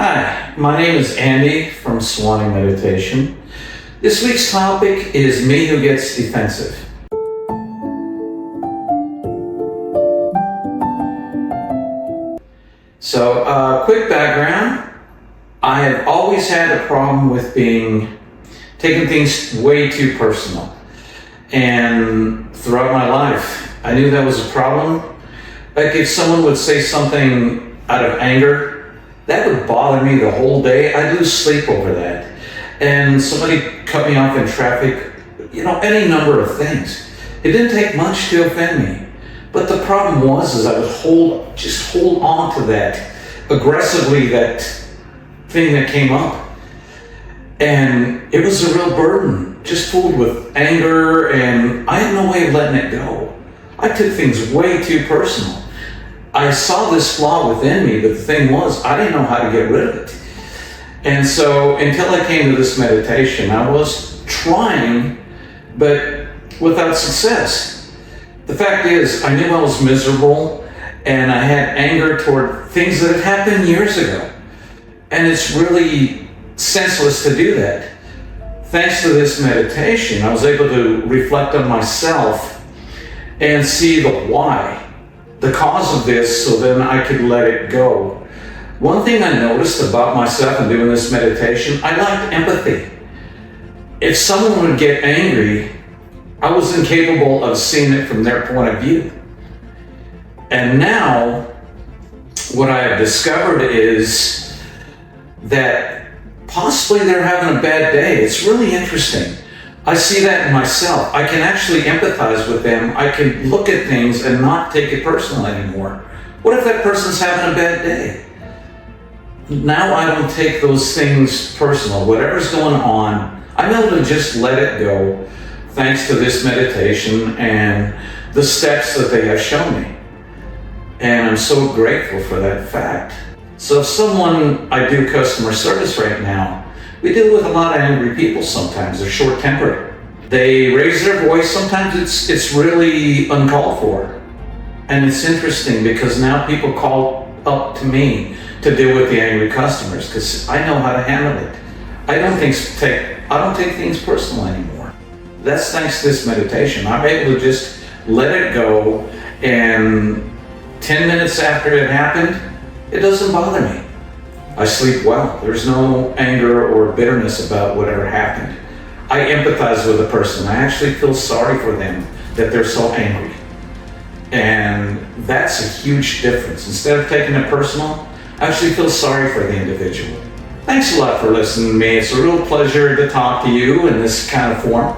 Hi, my name is Andy from Swanee Meditation. This week's topic is me who gets defensive. So, quick background. I have always had a problem with taking things way too personal. And throughout my life, I knew that was a problem. Like if someone would say something out of anger, that would bother me the whole day. I'd lose sleep over that. And somebody cut me off in traffic, any number of things. It didn't take much to offend me. But the problem was I would hold on to that aggressively, that thing that came up. And it was a real burden, just filled with anger, and I had no way of letting it go. I took things way too personal. I saw this flaw within me, but the thing was, I didn't know how to get rid of it. And so until I came to this meditation, I was trying, but without success. The fact is, I knew I was miserable, and I had anger toward things that had happened years ago. And it's really senseless to do that. Thanks to this meditation, I was able to reflect on myself and see the why, the cause of this, so then I could let it go. One thing I noticed about myself in doing this meditation, I lacked empathy. If someone would get angry, I was incapable of seeing it from their point of view. And now, what I have discovered is that possibly they're having a bad day. It's really interesting. I see that in myself. I can actually empathize with them. I can look at things and not take it personal anymore. What if that person's having a bad day? Now I don't take those things personal. Whatever's going on, I'm able to just let it go thanks to this meditation and the steps that they have shown me. And I'm so grateful for that fact. So if I do customer service right now, we deal with a lot of angry people sometimes. They're short-tempered. They raise their voice. Sometimes it's really uncalled for. And it's interesting because now people call up to me to deal with the angry customers because I know how to handle it. I don't take things personal anymore. That's thanks to this meditation. I'm able to just let it go, and 10 minutes after it happened, it doesn't bother me. I sleep well. There's no anger or bitterness about whatever happened. I empathize with the person. I actually feel sorry for them that they're so angry. And that's a huge difference. Instead of taking it personal, I actually feel sorry for the individual. Thanks a lot for listening to me. It's a real pleasure to talk to you in this kind of form.